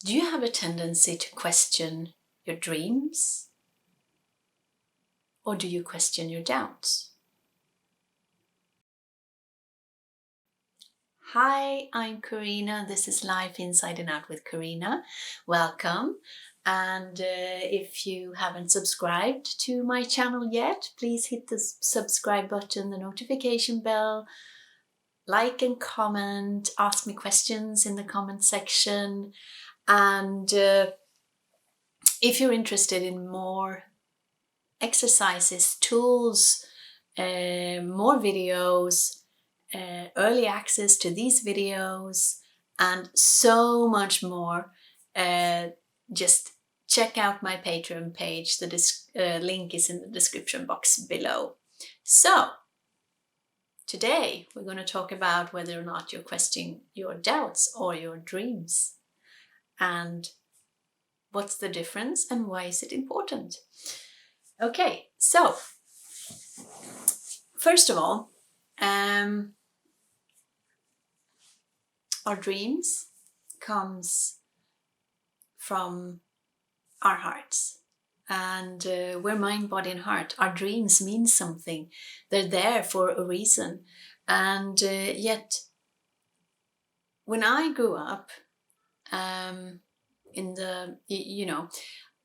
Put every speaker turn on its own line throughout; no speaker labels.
Do you have a tendency to question your dreams? Or do you question your doubts? Hi, I'm Carina. This is Life Inside and Out with Carina. Welcome. And if you haven't subscribed to my channel yet, please hit the subscribe button, the notification bell, like and comment, ask me questions in the comment section. And if you're interested in more exercises, tools, more videos, early access to these videos, and so much more, just check out my Patreon page. The link is in the description box below. So, today we're going to talk about whether or not you're questioning your doubts or your dreams. And what's the difference and why is it important? Okay, so first of all, our dreams comes from our hearts, and we're mind, body and heart. Our dreams mean something. They're there for a reason. And yet when I grew up,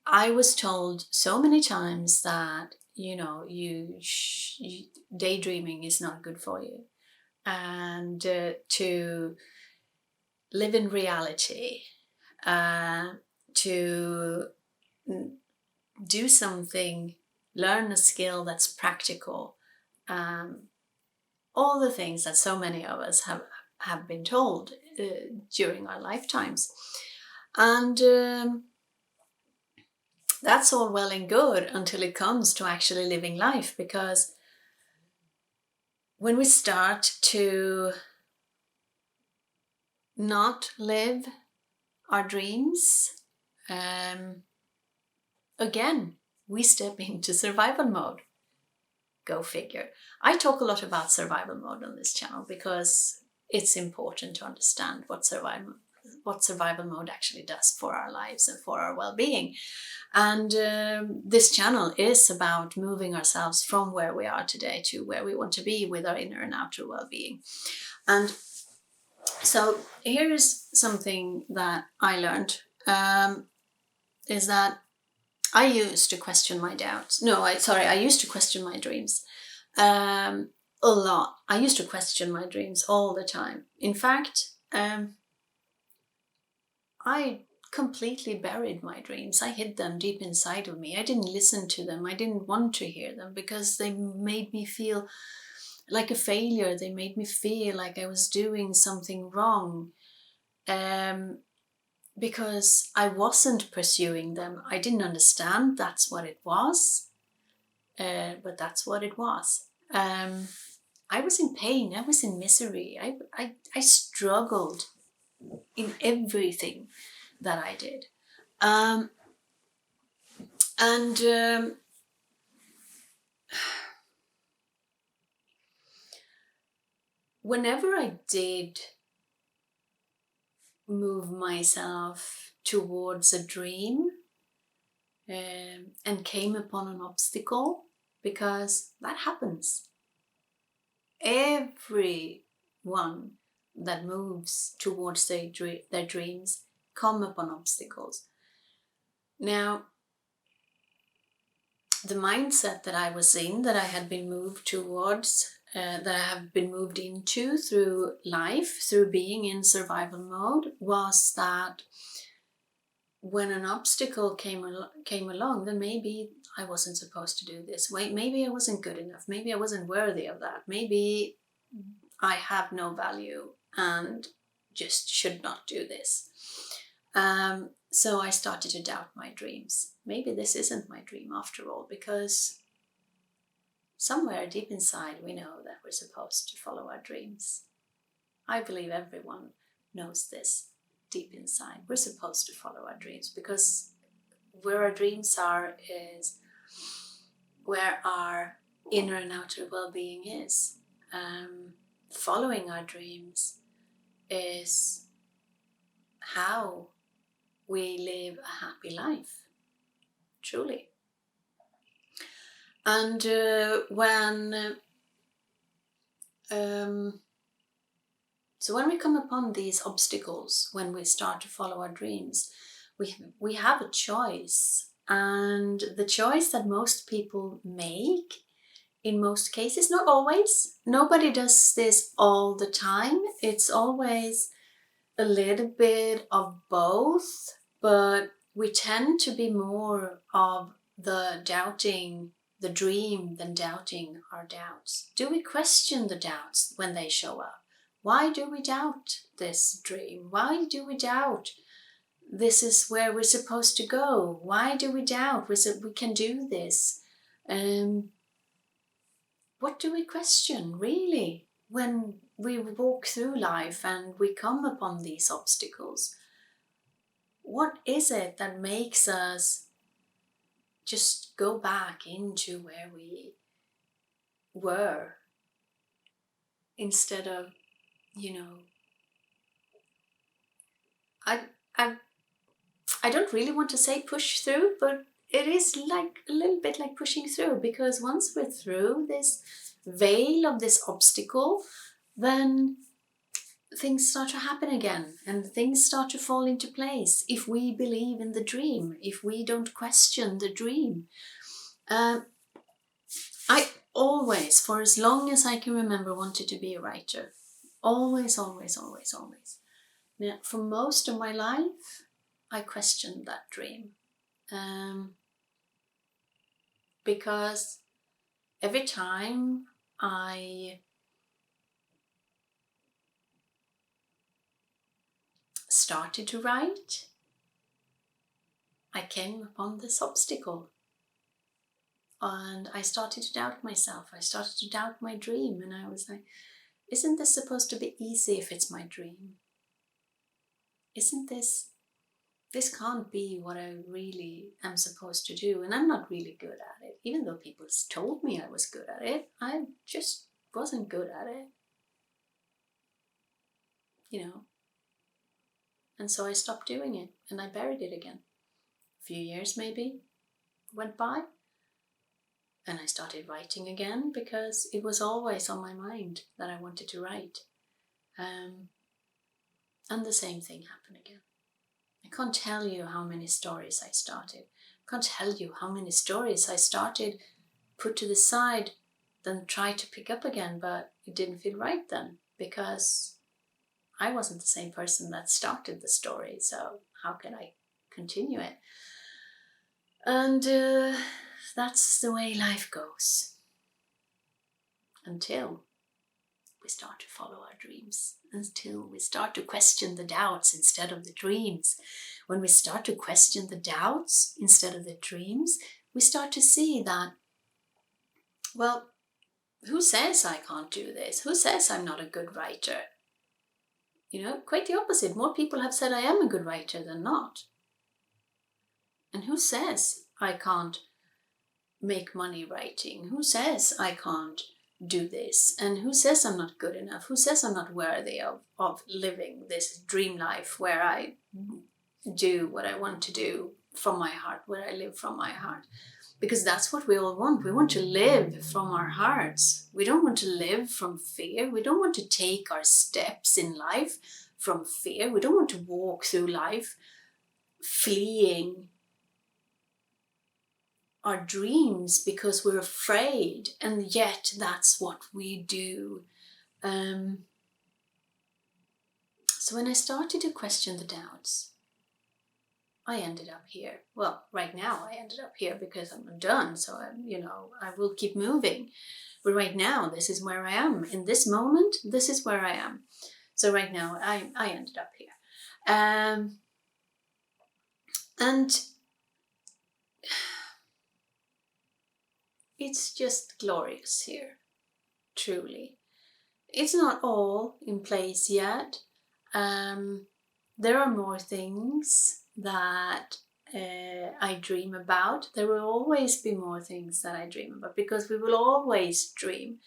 I was told so many times that daydreaming is not good for you, and to live in reality, to do something, learn a skill that's practical, all the things that so many of us have been told during our lifetimes. And that's all well and good until it comes to actually living life, because when we start to not live our dreams, again, we step into survival mode. Go figure. I talk a lot about survival mode on this channel because it's important to understand what survival mode actually does for our lives and for our well-being. And this channel is about moving ourselves from where we are today to where we want to be with our inner and outer well-being. And so here's something that I learned, is that I used to question my doubts. I used to question my dreams a lot. I used to question my dreams all the time. In fact, I completely buried my dreams. I hid them deep inside of me. I didn't listen to them. I didn't want to hear them because they made me feel like a failure. They made me feel like I was doing something wrong, because I wasn't pursuing them. I didn't understand that's what it was, but that's what it was. I was in pain. I was in misery. I struggled in everything that I did. Whenever I did move myself towards a dream, and came upon an obstacle, because that happens. Everyone that moves towards their dreams come upon obstacles. Now, the mindset that I was in, that I had been moved towards, that I have been moved into through life, through being in survival mode, was that when an obstacle came along, then maybe I wasn't supposed to do this. Maybe I wasn't good enough. Maybe I wasn't worthy of that. Maybe I have no value and just should not do this. So I started to doubt my dreams. Maybe this isn't my dream after all, because somewhere deep inside we know that we're supposed to follow our dreams. I believe everyone knows this deep inside. We're supposed to follow our dreams, because where our dreams are is where our inner and outer well-being is. Following our dreams is how we live a happy life, truly. And so when we come upon these obstacles, when we start to follow our dreams, we have a choice. And the choice that most people make, in most cases, not always, nobody does this all the time. It's always a little bit of both, but we tend to be more of the doubting the dream than doubting our doubts. Do we question the doubts when they show up? Why do we doubt this dream? Why do we doubt this is where we're supposed to go? Why do we doubt we can do this? What do we question, really, when we walk through life and we come upon these obstacles? What is it that makes us just go back into where we were instead of, I don't really want to say push through, but it is like a little bit like pushing through, because once we're through this veil of this obstacle, then things start to happen again and things start to fall into place if we believe in the dream, if we don't question the dream. I always, for as long as I can remember, wanted to be a writer. Always, always, always, always. Now, for most of my life, I questioned that dream. Because every time I started to write, I came upon this obstacle. And I started to doubt myself. I started to doubt my dream. And I was like, isn't this supposed to be easy if it's my dream? Isn't this can't be what I really am supposed to do? And I'm not really good at it. Even though people told me I was good at it, I just wasn't good at it. And so I stopped doing it and I buried it again. A few years maybe went by. And I started writing again because it was always on my mind that I wanted to write. And the same thing happened again. I can't tell you how many stories I started. I can't tell you how many stories I started, put to the side, then tried to pick up again, but it didn't feel right then because I wasn't the same person that started the story. So how can I continue it? And that's the way life goes. Until we start to follow our dreams. Until we start to question the doubts instead of the dreams. When we start to question the doubts instead of the dreams, we start to see that, well, who says I can't do this? Who says I'm not a good writer? Quite the opposite. More people have said I am a good writer than not. And who says I can't make money writing? Who says I can't do this? And who says I'm not good enough? Who says I'm not worthy of living this dream life where I do what I want to do from my heart, where I live from my heart? Because that's what we all want. We want to live from our hearts. We don't want to live from fear. We don't want to take our steps in life from fear. We don't want to walk through life fleeing our dreams because we're afraid, and yet that's what we do. So when I started to question the doubts, I ended up here. Well, right now I ended up here because I'm done, so I will keep moving. But right now, this is where I am. In this moment, this is where I am. So right now, I ended up here. And it's just glorious here, truly. It's not all in place yet. There are more things that I dream about. There will always be more things that I dream about, because we will always dream.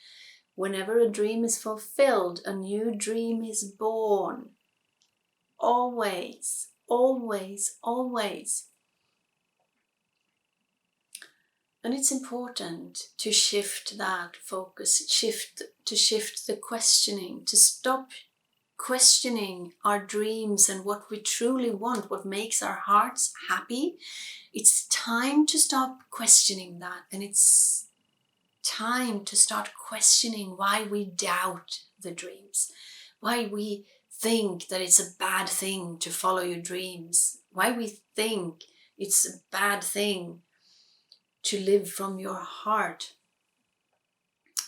Whenever a dream is fulfilled, a new dream is born. Always, always, always. And it's important to shift that focus, to shift the questioning, to stop questioning our dreams and what we truly want, what makes our hearts happy. It's time to stop questioning that, and it's time to start questioning why we doubt the dreams, why we think that it's a bad thing to follow your dreams, why we think it's a bad thing to live from your heart.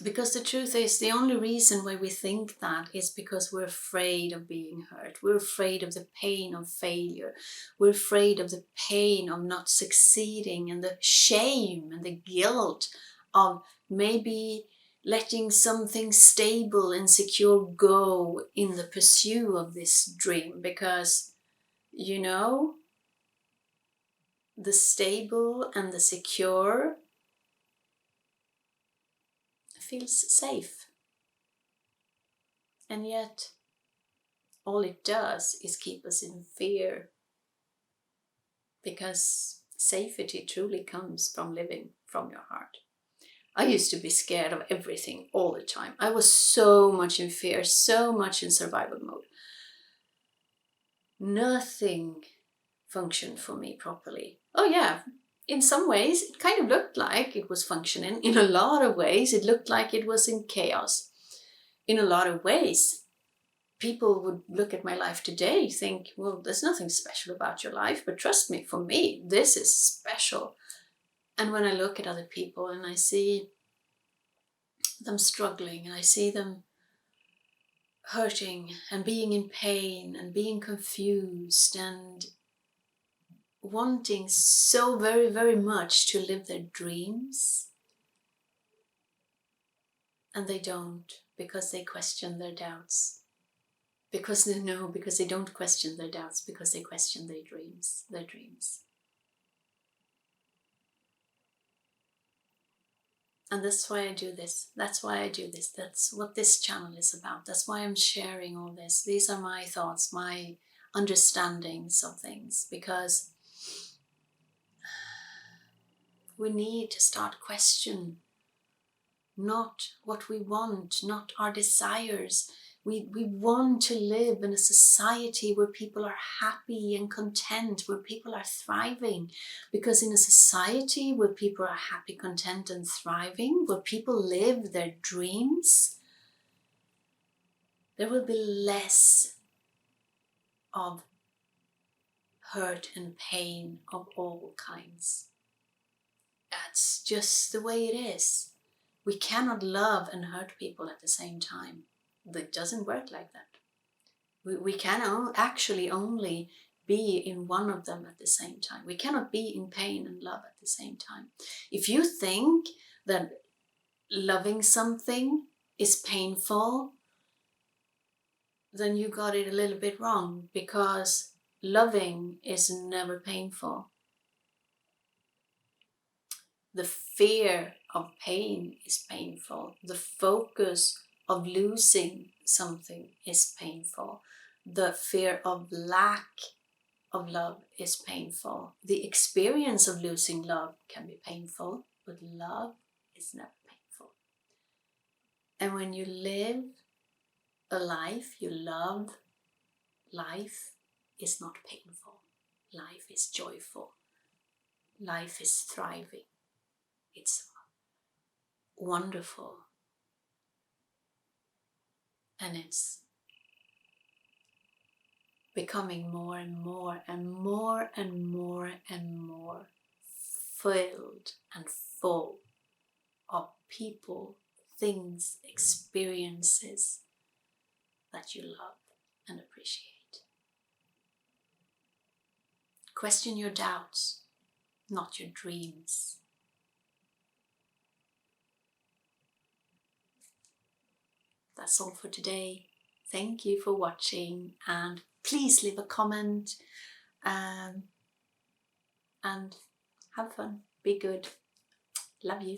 Because the truth is, the only reason why we think that is because we're afraid of being hurt. We're afraid of the pain of failure. We're afraid of the pain of not succeeding, and the shame and the guilt of maybe letting something stable and secure go in the pursuit of this dream. Because, you know, the stable and the secure feels safe, and yet all it does is keep us in fear, because safety truly comes from living from your heart. I used to be scared of everything all the time. I was so much in fear, so much in survival mode. Nothing functioned for me properly. Oh yeah, in some ways it kind of looked like it was functioning. In a lot of ways it looked like it was in chaos. In a lot of ways people would look at my life today, think, well, there's nothing special about your life, but trust me, for me this is special. And when I look at other people and I see them struggling, and I see them hurting and being in pain and being confused and wanting so very, very much to live their dreams, and they don't, because they question their doubts. Because they don't question their doubts, because they question their dreams. And that's why I do this. That's what this channel is about. That's why I'm sharing all this. These are my thoughts, my understandings of things, because we need to start questioning not what we want, not our desires. We want to live in a society where people are happy and content, where people are thriving. Because in a society where people are happy, content and thriving, where people live their dreams, there will be less of hurt and pain of all kinds. That's just the way it is. We cannot love and hurt people at the same time. It doesn't work like that. We can actually only be in one of them at the same time. We cannot be in pain and love at the same time. If you think that loving something is painful, then you got it a little bit wrong, because loving is never painful. The fear of pain is painful. The focus of losing something is painful. The fear of lack of love is painful. The experience of losing love can be painful, but love is never painful. And when you live a life you love, life is not painful. Life is joyful. Life is thriving. It's wonderful. And it's becoming more and more and more and more and more filled and full of people, things, experiences that you love and appreciate. Question your doubts, not your dreams. That's all for today. Thank you for watching, and please leave a comment and have fun. Be good. Love you.